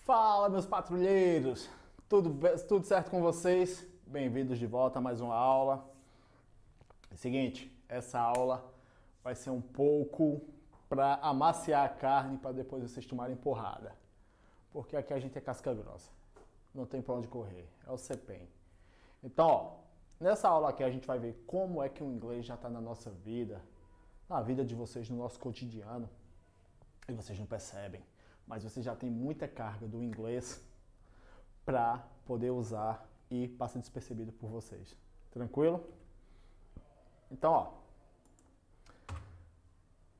Fala, meus patrulheiros! Tudo certo com vocês? Bem-vindos de volta a mais uma aula. É o seguinte, essa aula vai ser um pouco para amaciar a carne para depois vocês tomarem porrada. Porque aqui a gente é casca grossa. Não tem para onde correr. É o CPEM. Então, ó, nessa aula aqui a gente vai ver como é que o inglês já está na nossa vida, na vida de vocês, no nosso cotidiano. E vocês não percebem, mas vocês já têm muita carga do inglês para poder usar e passa despercebido por vocês. Tranquilo? Então, ó,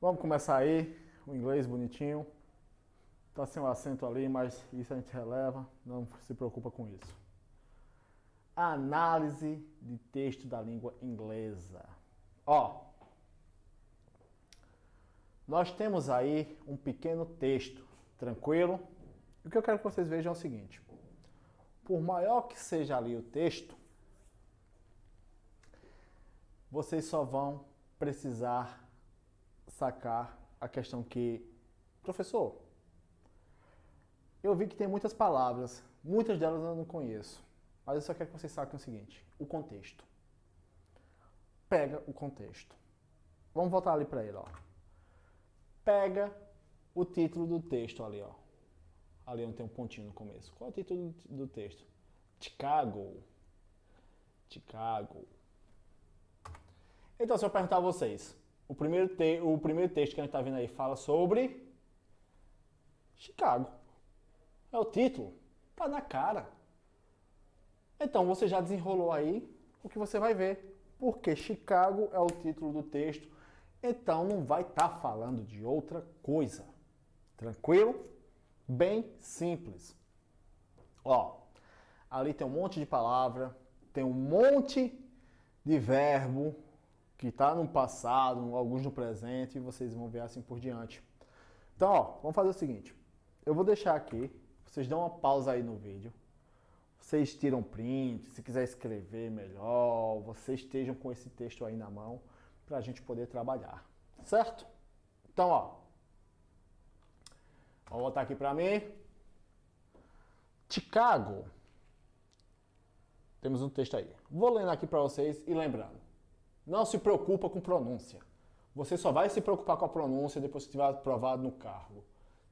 vamos começar aí, o inglês bonitinho. Tá sem o acento ali, mas isso a gente releva, não se preocupa com isso. Análise de texto da língua inglesa. Ó, nós temos aí um pequeno texto, tranquilo? E o que eu quero que vocês vejam é o seguinte. Por maior que seja ali o texto, vocês só vão precisar sacar a questão que... Professor, eu vi que tem muitas palavras, muitas delas eu não conheço, mas eu só quero que vocês saquem o seguinte, o contexto. Pega o contexto. Vamos voltar ali para ele, ó. Pega o título do texto ali, ó. Ali onde tem um pontinho no começo. Qual é o título do texto? Chicago. Chicago. Então, se eu perguntar a vocês, o primeiro texto que a gente está vendo aí fala sobre Chicago. É o título. Tá na cara. Então, você já desenrolou aí o que você vai ver. Porque Chicago é o título do texto. Então não vai estar falando de outra coisa. Tranquilo? Bem simples. Ó, ali tem um monte de palavra, tem um monte de verbo que está no passado, alguns no presente, e vocês vão ver assim por diante. Então, ó, vamos fazer o seguinte. Eu vou deixar aqui, vocês dão uma pausa aí no vídeo. Vocês tiram print, se quiser escrever melhor, vocês estejam com esse texto aí na mão, para a gente poder trabalhar, certo? Então, ó, vamos voltar aqui para mim. Chicago. Temos um texto aí. Vou lendo aqui para vocês e lembrando, não se preocupa com pronúncia. Você só vai se preocupar com a pronúncia depois que estiver aprovado no cargo.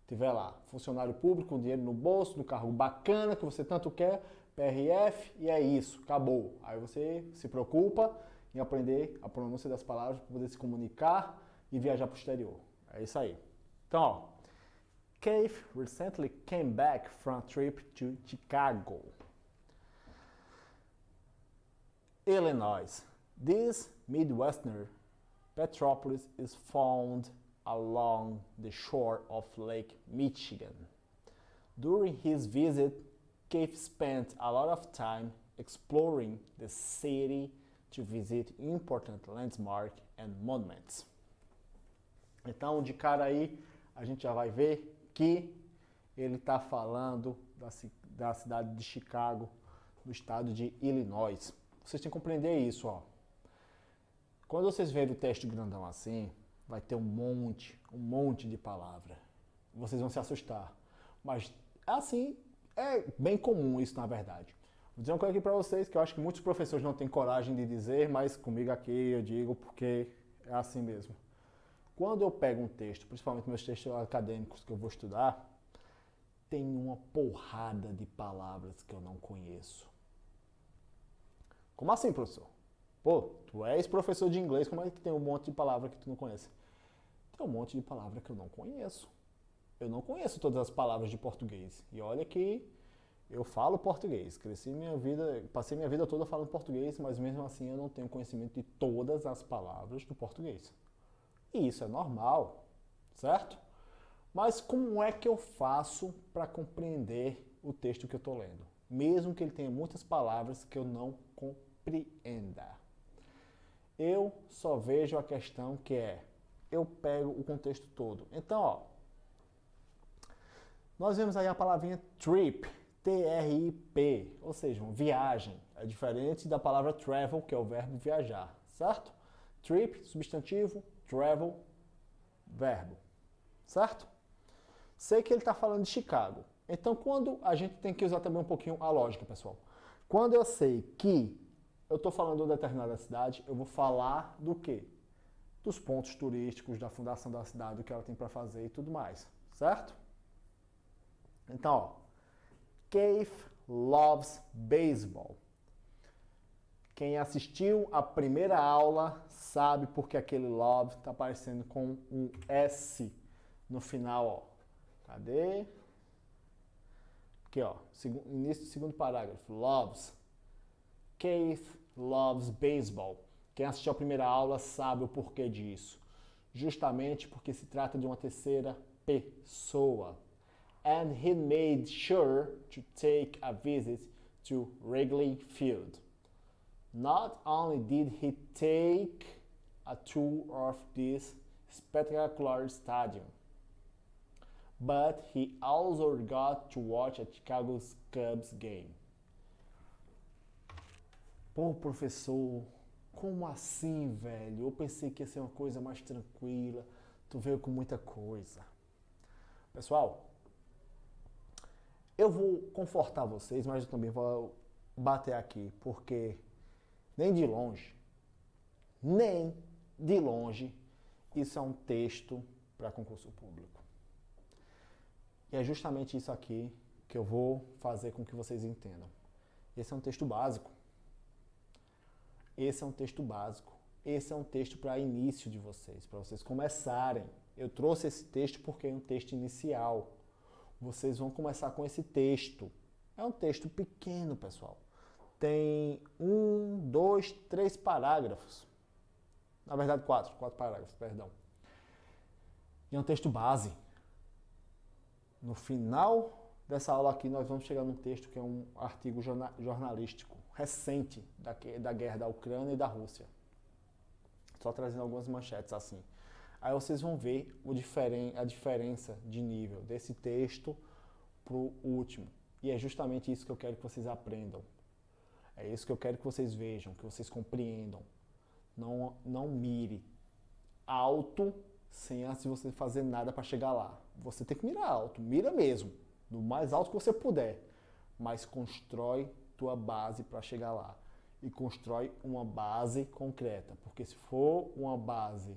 Tiver lá, funcionário público, com dinheiro no bolso, no cargo bacana que você tanto quer, PRF, e é isso, acabou. Aí você se preocupa em aprender a pronúncia das palavras para poder se comunicar e viajar para o exterior. É isso aí. Então, ó, Keith recently came back from a trip to Chicago, Illinois. This Midwestern metropolis is found along the shore of Lake Michigan. During his visit, Keith spent a lot of time exploring the city to visit important landmarks and monuments. Então, de cara aí, a gente já vai ver que ele está falando da cidade de Chicago, no estado de Illinois. Vocês têm que compreender isso, ó. Quando vocês verem o texto grandão assim, vai ter um monte de palavra. Vocês vão se assustar. Mas, assim, é bem comum isso, na verdade. Vou dizer uma coisa aqui para vocês que eu acho que muitos professores não têm coragem de dizer, mas comigo aqui eu digo porque é assim mesmo. Quando eu pego um texto, principalmente meus textos acadêmicos que eu vou estudar, tem uma porrada de palavras que eu não conheço. Como assim, professor? Pô, tu és professor de inglês, como é que tem um monte de palavra que tu não conhece? Tem um monte de palavra que eu não conheço. Eu não conheço todas as palavras de português. E olha que eu falo português, passei minha vida toda falando português, mas mesmo assim eu não tenho conhecimento de todas as palavras do português. E isso é normal, certo? Mas como é que eu faço para compreender o texto que eu estou lendo? Mesmo que ele tenha muitas palavras que eu não compreenda. Eu só vejo a questão que é, eu pego o contexto todo. Então, ó, nós vemos aí a palavrinha trip, T-R-I-P, ou seja, uma viagem. É diferente da palavra travel, que é o verbo viajar, certo? Trip, substantivo, travel, verbo, certo? Sei que ele está falando de Chicago. Então, quando a gente tem que usar também um pouquinho a lógica, pessoal. Quando eu sei que eu estou falando de uma determinada cidade, eu vou falar do quê? Dos pontos turísticos, da fundação da cidade, do que ela tem para fazer e tudo mais, certo? Então, ó, Keith loves baseball. Quem assistiu a primeira aula sabe porque aquele love está aparecendo com um S no final, ó. Cadê? Aqui, ó, início do segundo parágrafo. Loves. Keith loves baseball. Quem assistiu a primeira aula sabe o porquê disso. Justamente porque se trata de uma terceira pessoa. And he made sure to take a visit to Wrigley Field. Not only did he take a tour of this spectacular stadium, but he also got to watch a Chicago Cubs game. Pô, professor, como assim, velho? Eu pensei que ia ser uma coisa mais tranquila. Tu veio com muita coisa. Pessoal, eu vou confortar vocês, mas eu também vou bater aqui, porque nem de longe, isso é um texto para concurso público. E é justamente isso aqui que eu vou fazer com que vocês entendam. Esse é um texto básico. Esse é um texto básico. Esse é um texto para início de vocês, para vocês começarem. Eu trouxe esse texto porque é um texto inicial. Vocês vão começar com esse texto. É um texto pequeno, pessoal. Tem 1, 2, 3 parágrafos. Na verdade, 4 parágrafos, perdão. E é um texto base. No final dessa aula aqui, nós vamos chegar num texto que é um artigo jornalístico recente da guerra da Ucrânia e da Rússia. Só trazendo algumas manchetes assim. Aí vocês vão ver a diferença de nível desse texto para o último. E é justamente isso que eu quero que vocês aprendam. É isso que eu quero que vocês vejam, que vocês compreendam. Não mire alto sem antes de você fazer nada para chegar lá. Você tem que mirar alto, mira mesmo, do mais alto que você puder, mas constrói tua base para chegar lá. E constrói uma base concreta, porque se for uma base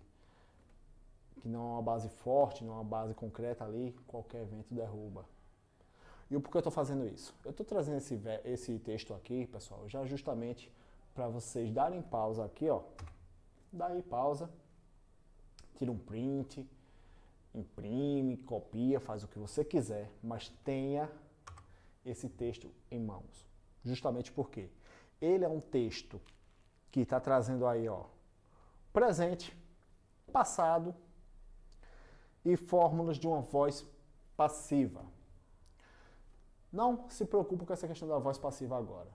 que não é uma base forte, não é uma base concreta ali, qualquer evento derruba. E por que eu estou fazendo isso? Eu estou trazendo esse texto aqui, pessoal, já justamente para vocês darem pausa aqui, ó. Dá aí pausa, tira um print, imprime, copia, faz o que você quiser, mas tenha esse texto em mãos. Justamente porque ele é um texto que está trazendo aí, ó, presente, passado e fórmulas de uma voz passiva. Não se preocupe com essa questão da voz passiva agora.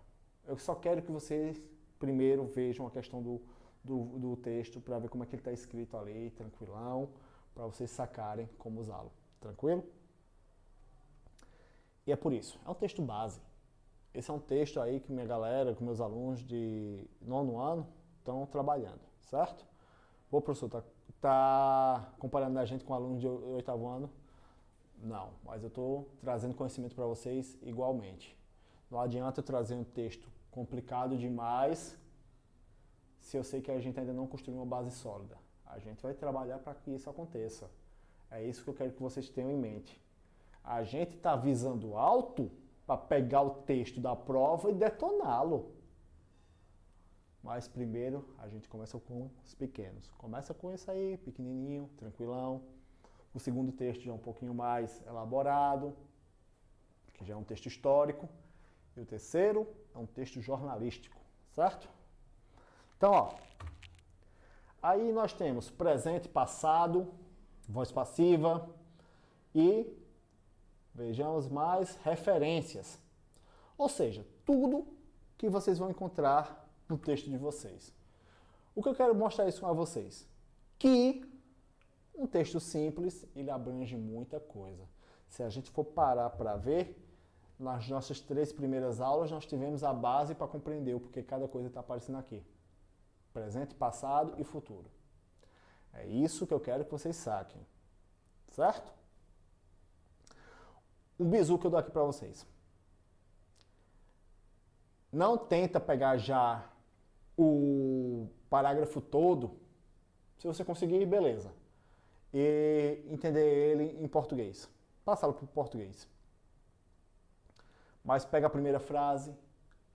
Eu só quero que vocês primeiro vejam a questão do texto para ver como é que ele está escrito ali, tranquilão, para vocês sacarem como usá-lo. Tranquilo? E é por isso, é um texto base. Esse é um texto aí que minha galera, com meus alunos de 9º ano estão trabalhando, certo? Ô, professor, tá comparando a gente com alunos de 8º ano? Não, mas eu estou trazendo conhecimento para vocês igualmente. Não adianta eu trazer um texto complicado demais se eu sei que a gente ainda não construiu uma base sólida. A gente vai trabalhar para que isso aconteça. É isso que eu quero que vocês tenham em mente. A gente está visando alto para pegar o texto da prova e detoná-lo. Mas primeiro a gente começa com os pequenos. Começa com esse aí, pequenininho, tranquilão. O segundo texto já é um pouquinho mais elaborado, que já é um texto histórico. E o terceiro é um texto jornalístico, certo? Então, ó, aí nós temos presente, passado, voz passiva e vejamos mais referências. Ou seja, tudo que vocês vão encontrar no texto de vocês. O que eu quero mostrar isso a vocês? Que um texto simples, ele abrange muita coisa. Se a gente for parar para ver, nas nossas 3 primeiras aulas, nós tivemos a base para compreender o porquê cada coisa está aparecendo aqui. Presente, passado e futuro. É isso que eu quero que vocês saquem. Certo? Um bizu que eu dou aqui para vocês. Não tenta pegar já o parágrafo todo. Se você conseguir, beleza. E entender ele em português. Passá-lo para o português. Mas pega a primeira frase,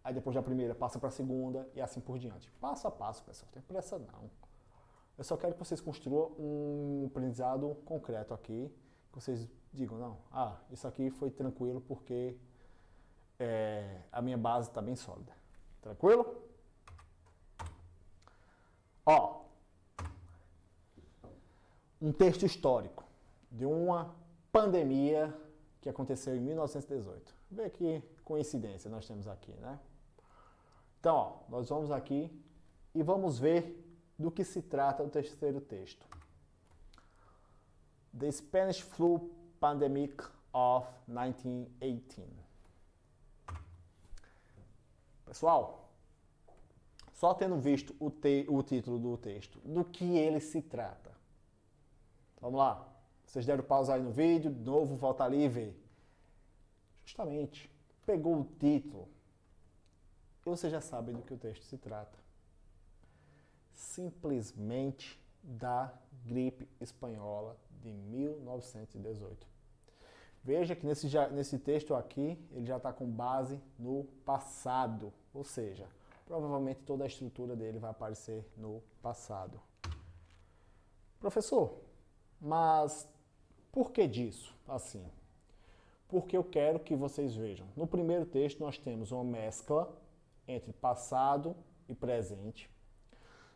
aí depois da primeira passa para a segunda e assim por diante. Passo a passo, pessoal. Não tem pressa não. Eu só quero que vocês construam um aprendizado concreto aqui. Que vocês digam, não, isso aqui foi tranquilo porque a minha base está bem sólida. Tranquilo? Ó, um texto histórico de uma pandemia que aconteceu em 1918. Vê que coincidência nós temos aqui, né? Então, ó, nós vamos aqui e vamos ver do que se trata o terceiro texto. The Spanish Flu Pandemic of 1918. Pessoal, só tendo visto o título do texto, do que ele se trata. Vamos lá. Vocês deram pausa aí no vídeo, de novo, volta ali e vê. Justamente, pegou o título e vocês já sabem do que o texto se trata. Simplesmente da gripe espanhola de 1918. Veja que nesse texto aqui, ele já está com base no passado, ou seja, provavelmente toda a estrutura dele vai aparecer no passado. Professor, mas por que disso? Assim, porque eu quero que vocês vejam. No primeiro texto nós temos uma mescla entre passado e presente.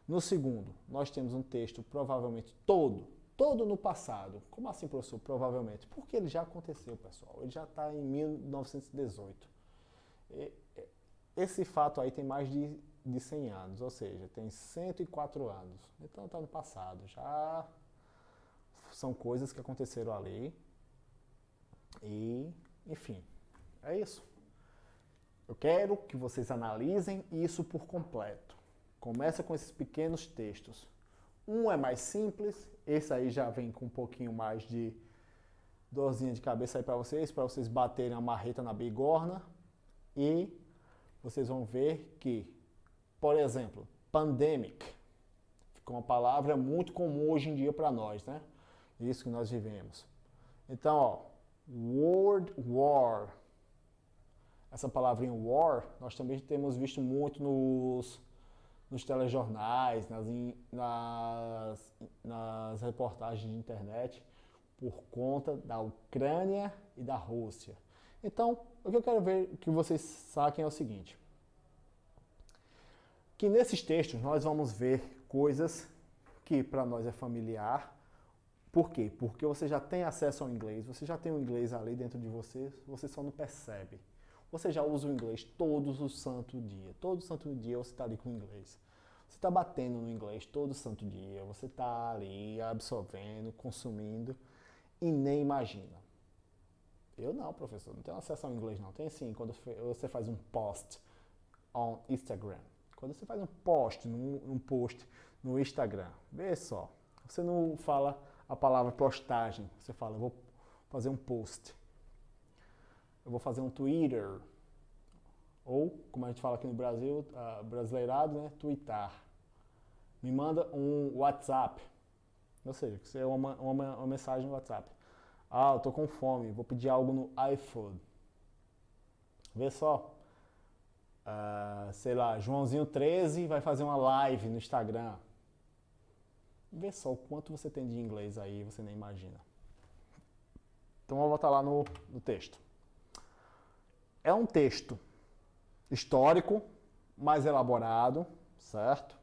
No segundo, nós temos um texto provavelmente todo no passado. Como assim, professor? Provavelmente. Porque ele já aconteceu, pessoal. Ele já está em 1918. Esse fato aí tem mais de 100 anos, ou seja, tem 104 anos. Então está no passado. Já são coisas que aconteceram ali. E, enfim, é isso. Eu quero que vocês analisem isso por completo. Começa com esses pequenos textos. Um é mais simples, esse aí já vem com um pouquinho mais de dorzinha de cabeça aí para vocês baterem a marreta na bigorna. E vocês vão ver que, por exemplo, pandemic, ficou uma palavra muito comum hoje em dia para nós, né? Isso que nós vivemos. Então, ó, World War. Essa palavrinha war, nós também temos visto muito nos telejornais, nas reportagens de internet, por conta da Ucrânia e da Rússia. Então, o que eu quero ver que vocês saquem é o seguinte, que nesses textos nós vamos ver coisas que para nós é familiar. Por quê? Porque você já tem acesso ao inglês, você já tem o inglês ali dentro de você só não percebe. Você já usa o inglês todo santo dia. Todo santo dia você está ali com o inglês. Você está batendo no inglês todo santo dia. Você está ali absorvendo, consumindo e nem imagina. Eu não, professor, não tenho acesso ao inglês não. Tem sim, quando você faz um post no Instagram. Quando você faz um post no Instagram, vê só. Você não fala a palavra postagem. Você fala, eu vou fazer um post. Eu vou fazer um Twitter, ou, como a gente fala aqui no Brasil, brasileirado, né, twittar. Me manda um WhatsApp, ou seja, que é uma mensagem no WhatsApp. Eu tô com fome, vou pedir algo no iFood. Vê só, sei lá, Joãozinho 13 vai fazer uma live no Instagram. Vê só o quanto você tem de inglês aí, você nem imagina. Então vamos voltar lá no texto. É um texto histórico, mais elaborado, certo?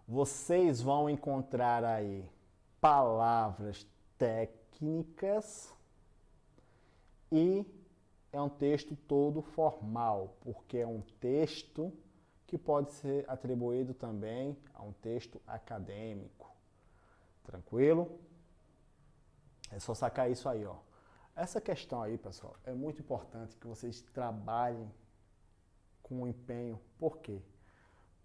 Vocês vão encontrar aí palavras técnicas e é um texto todo formal, porque é um texto que pode ser atribuído também a um texto acadêmico. Tranquilo? É só sacar isso aí, ó. Essa questão aí, pessoal, é muito importante que vocês trabalhem com empenho. Por quê?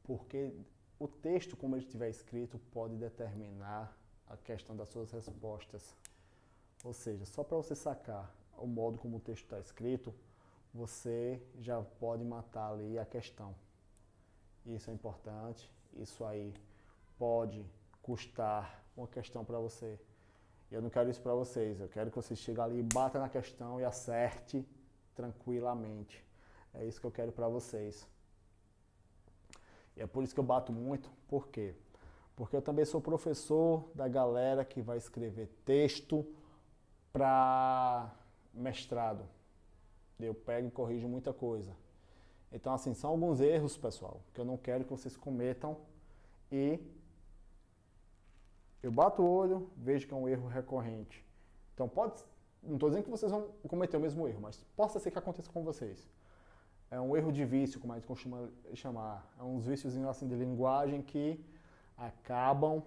Porque o texto, como ele estiver escrito, pode determinar a questão das suas respostas. Ou seja, só para você sacar o modo como o texto está escrito, você já pode matar ali a questão. Isso é importante, isso aí pode custar uma questão para você. Eu não quero isso para vocês, eu quero que vocês cheguem ali, batam na questão e acerte tranquilamente. É isso que eu quero para vocês. E é por isso que eu bato muito, por quê? Porque eu também sou professor da galera que vai escrever texto para mestrado. Eu pego e corrijo muita coisa. Então, assim, são alguns erros, pessoal, que eu não quero que vocês cometam e eu bato o olho, vejo que é um erro recorrente. Então, não estou dizendo que vocês vão cometer o mesmo erro, mas possa ser que aconteça com vocês. É um erro de vício, como a gente costuma chamar. É uns vícios assim, de linguagem que acabam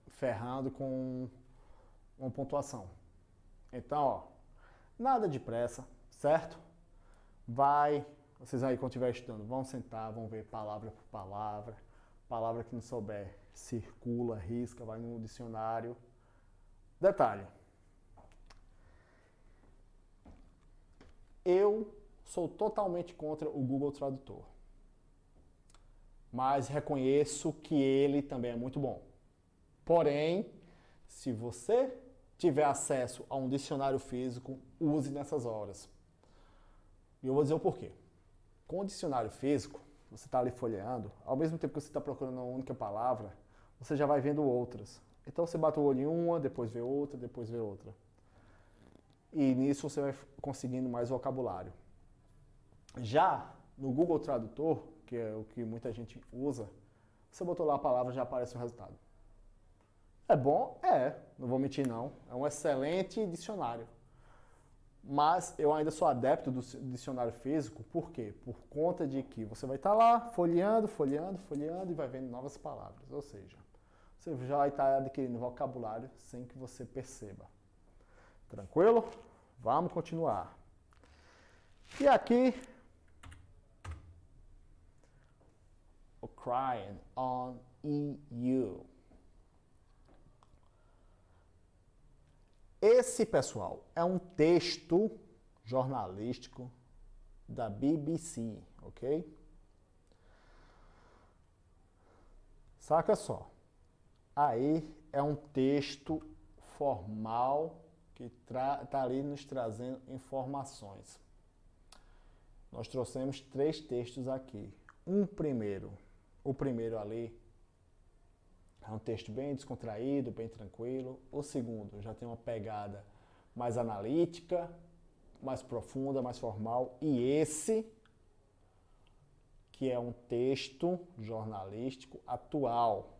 ferrando com uma pontuação. Então, ó, nada de pressa, certo? Vocês aí quando estiver estudando, vão sentar, vão ver palavra por palavra. Palavra que não souber, circula, risca, vai no dicionário. Detalhe. Eu sou totalmente contra o Google Tradutor. Mas reconheço que ele também é muito bom. Porém, se você tiver acesso a um dicionário físico, use nessas horas. E eu vou dizer o porquê. Com o dicionário físico, você está ali folheando, ao mesmo tempo que você está procurando uma única palavra, você já vai vendo outras. Então você bate o olho em uma, depois vê outra, depois vê outra. E nisso você vai conseguindo mais vocabulário. Já no Google Tradutor, que é o que muita gente usa, você botou lá a palavra, já aparece o resultado. É bom? É, não vou mentir não. É um excelente dicionário. Mas eu ainda sou adepto do dicionário físico, por quê? Por conta de que você vai estar lá folheando, folheando, folheando e vai vendo novas palavras. Ou seja, você já vai estar adquirindo vocabulário sem que você perceba. Tranquilo? Vamos continuar. E aqui, o crying on EU. Esse, pessoal, é um texto jornalístico da BBC, ok? Saca só. Aí é um texto formal que está ali nos trazendo informações. Nós trouxemos 3 textos aqui. O primeiro ali é um texto bem descontraído, bem tranquilo. O segundo já tem uma pegada mais analítica, mais profunda, mais formal. E esse, que é um texto jornalístico atual.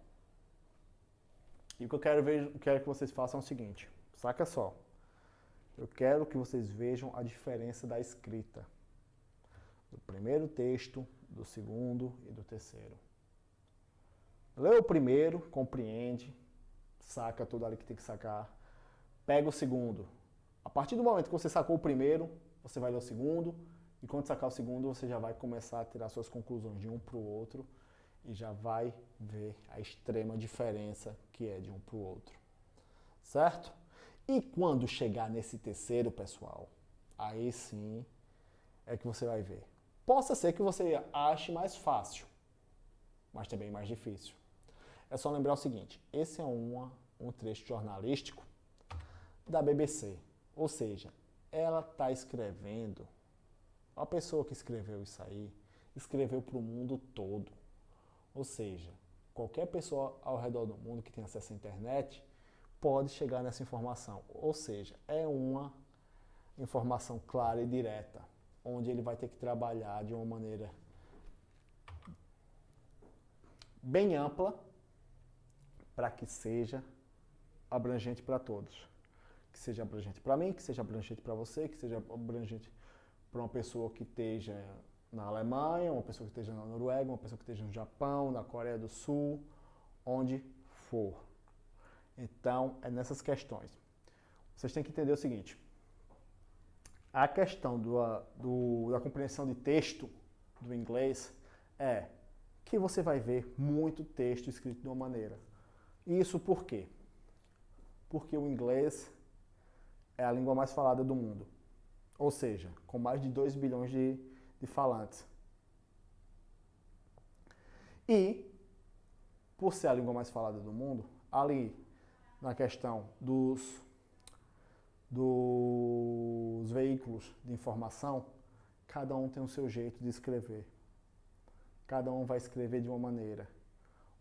E o que eu quero que vocês façam é o seguinte, saca só. Eu quero que vocês vejam a diferença da escrita. Do primeiro texto, do segundo e do terceiro. Lê o primeiro, compreende, saca tudo ali que tem que sacar. Pega o segundo. A partir do momento que você sacou o primeiro, você vai ler o segundo. E quando sacar o segundo, você já vai começar a tirar suas conclusões de um para o outro. E já vai ver a extrema diferença que é de um para o outro. Certo? E quando chegar nesse terceiro, pessoal, aí sim é que você vai ver. Possa ser que você ache mais fácil, mas também mais difícil. É só lembrar o seguinte, esse é um trecho jornalístico da BBC. Ou seja, ela está escrevendo, a pessoa que escreveu isso aí, escreveu para o mundo todo. Ou seja, qualquer pessoa ao redor do mundo que tem acesso à internet pode chegar nessa informação. Ou seja, é uma informação clara e direta, onde ele vai ter que trabalhar de uma maneira bem ampla para que seja abrangente para todos. Que seja abrangente para mim, que seja abrangente para você, que seja abrangente para uma pessoa que esteja na Alemanha, uma pessoa que esteja na Noruega, uma pessoa que esteja no Japão, na Coreia do Sul, onde for. Então, é nessas questões. Vocês têm que entender o seguinte. A questão da compreensão de texto do inglês é que você vai ver muito texto escrito de uma maneira. Isso por quê? Porque o inglês é a língua mais falada do mundo. Ou seja, com mais de 2 bilhões de falantes. E, por ser a língua mais falada do mundo, ali na questão dos veículos de informação, cada um tem o seu jeito de escrever. Cada um vai escrever de uma maneira.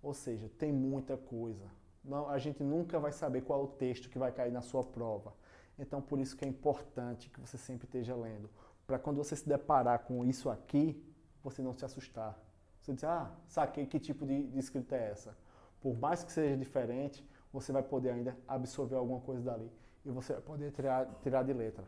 Ou seja, tem muita coisa. Não, a gente nunca vai saber qual é o texto que vai cair na sua prova. Então, por isso que é importante que você sempre esteja lendo. Para quando você se deparar com isso aqui, você não se assustar. Você diz, saquei que tipo de escrita é essa. Por mais que seja diferente, você vai poder ainda absorver alguma coisa dali. E você vai poder tirar de letra.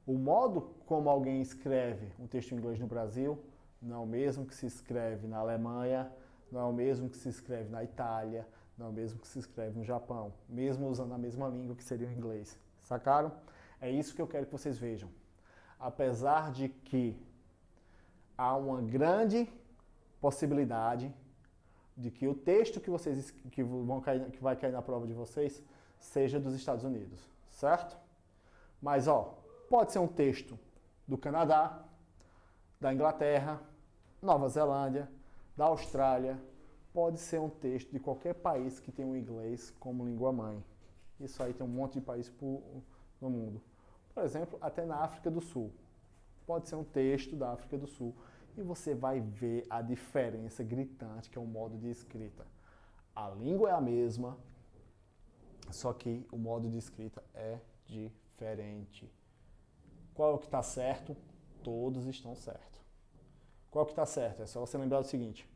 O modo como alguém escreve um texto em inglês no Brasil não é o mesmo que se escreve na Alemanha, não é o mesmo que se escreve na Itália, não é o mesmo que se escreve no Japão, mesmo usando a mesma língua que seria o inglês. Sacaram? É isso que eu quero que vocês vejam. Apesar de que há uma grande possibilidade de que o texto que vai cair na prova de vocês seja dos Estados Unidos, certo? Mas pode ser um texto do Canadá, da Inglaterra, Nova Zelândia, da Austrália, pode ser um texto de qualquer país que tenha o inglês como língua mãe. Isso aí tem um monte de países no mundo. Por exemplo, até na África do Sul. Pode ser um texto da África do Sul. E você vai ver a diferença gritante que é o modo de escrita. A língua é a mesma, só que o modo de escrita é diferente. Qual é o que está certo? Todos estão certos. Qual que está certo? É só você lembrar do seguinte.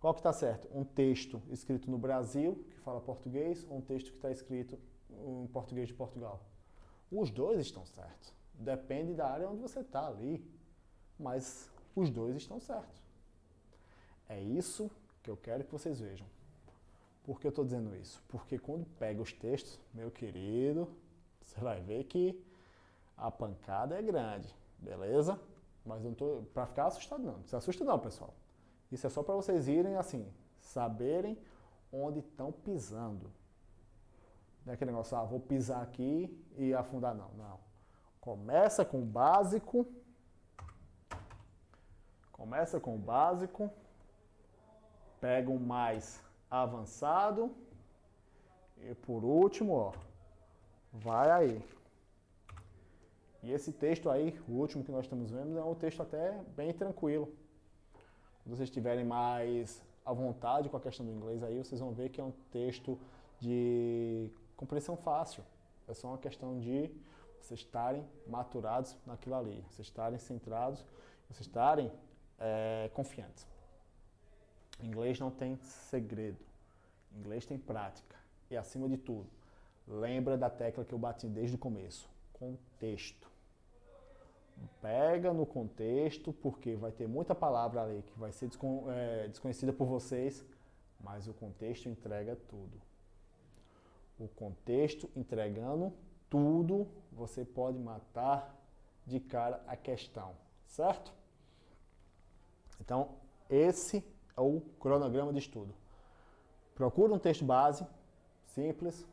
Qual que está certo? Um texto escrito no Brasil, que fala português, ou um texto que está escrito em português de Portugal? Os dois estão certos. Depende da área onde você está ali. Mas os dois estão certos. É isso que eu quero que vocês vejam. Por que eu estou dizendo isso? Porque quando pega os textos, meu querido, você vai ver que a pancada é grande, beleza? Mas eu não estou para ficar assustado não. Não se assusta não, pessoal. Isso é só para vocês irem assim, saberem onde estão pisando. Não é aquele negócio, vou pisar aqui e afundar, não. Não. Começa com o básico. Pega um mais avançado. E por último, vai aí. E esse texto aí, o último que nós estamos vendo, é um texto até bem tranquilo. Quando vocês estiverem mais à vontade com a questão do inglês aí, vocês vão ver que é um texto de compreensão fácil. É só uma questão de vocês estarem maturados naquilo ali, vocês estarem centrados, vocês estarem confiantes. Inglês não tem segredo. Inglês tem prática. E acima de tudo, lembra da tecla que eu bati desde o começo. Contexto. Pega no contexto, porque vai ter muita palavra ali que vai ser desconhecida por vocês, mas o contexto entrega tudo. O contexto entregando tudo, você pode matar de cara a questão, certo? Então, esse é o cronograma de estudo. Procura um texto base, simples,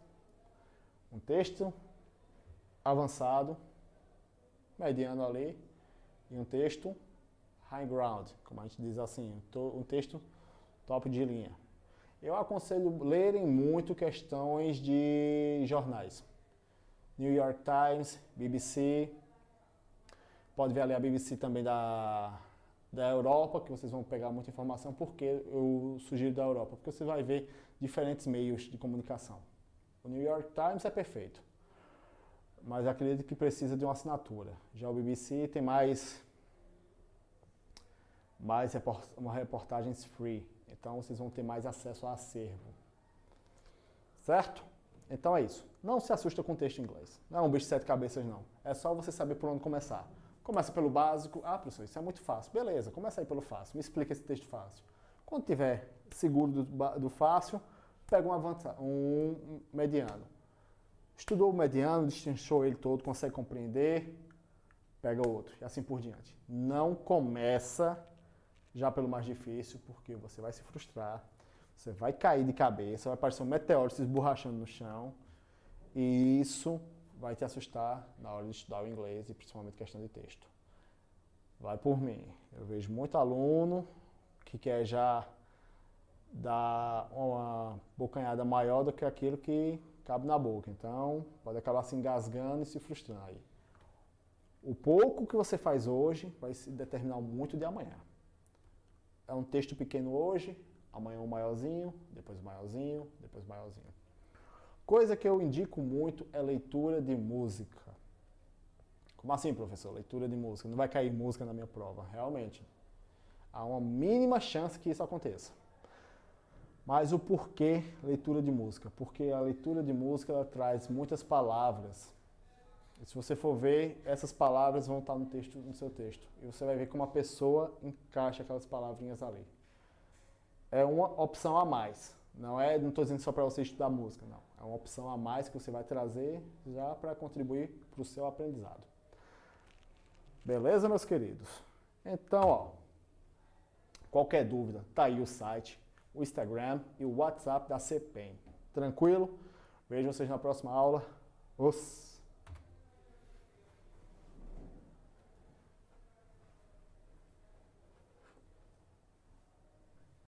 um texto avançado, mediano ali, e um texto high ground, como a gente diz assim, um texto top de linha. Eu aconselho lerem muito questões de jornais. New York Times, BBC, pode ver ali a BBC também da Europa, que vocês vão pegar muita informação. Por que eu sugiro da Europa? Porque você vai ver diferentes meios de comunicação. O New York Times é perfeito, mas acredito que precisa de uma assinatura. Já o BBC tem mais reportagens free, então vocês vão ter mais acesso a acervo. Certo? Então é isso. Não se assusta com o texto em inglês. Não é um bicho de 7 cabeças, não. É só você saber por onde começar. Começa pelo básico. Professor, isso é muito fácil. Beleza, começa aí pelo fácil. Me explica esse texto fácil. Quando tiver seguro do fácil, pega um mediano. Estudou o mediano, destrinchou ele todo, consegue compreender, pega outro, e assim por diante. Não começa já pelo mais difícil, porque você vai se frustrar, Você vai cair de cabeça, vai parecer um meteoro se esborrachando no chão. E isso vai te assustar na hora de estudar o inglês e principalmente questão de texto. Vai por mim. Eu vejo muito aluno que quer já dar uma bocanhada maior do que aquilo que cabe na boca. Então, pode acabar se engasgando e se frustrando aí. O pouco que você faz hoje vai se determinar muito de amanhã. É um texto pequeno hoje, amanhã um maiorzinho, depois maiorzinho, depois maiorzinho. Coisa que eu indico muito é leitura de música. Como assim, professor? Leitura de música? Não vai cair música na minha prova. Realmente. Há uma mínima chance que isso aconteça. Mas o porquê leitura de música? Porque a leitura de música ela traz muitas palavras. E se você for ver, essas palavras vão estar no seu texto. E você vai ver como a pessoa encaixa aquelas palavrinhas ali. É uma opção a mais. Não estou dizendo só para você estudar música, não. É uma opção a mais que você vai trazer já para contribuir para o seu aprendizado. Beleza, meus queridos? Então, ó, qualquer dúvida, tá aí o site, o Instagram e o WhatsApp da CPEM. Tranquilo? Vejo vocês na próxima aula. Os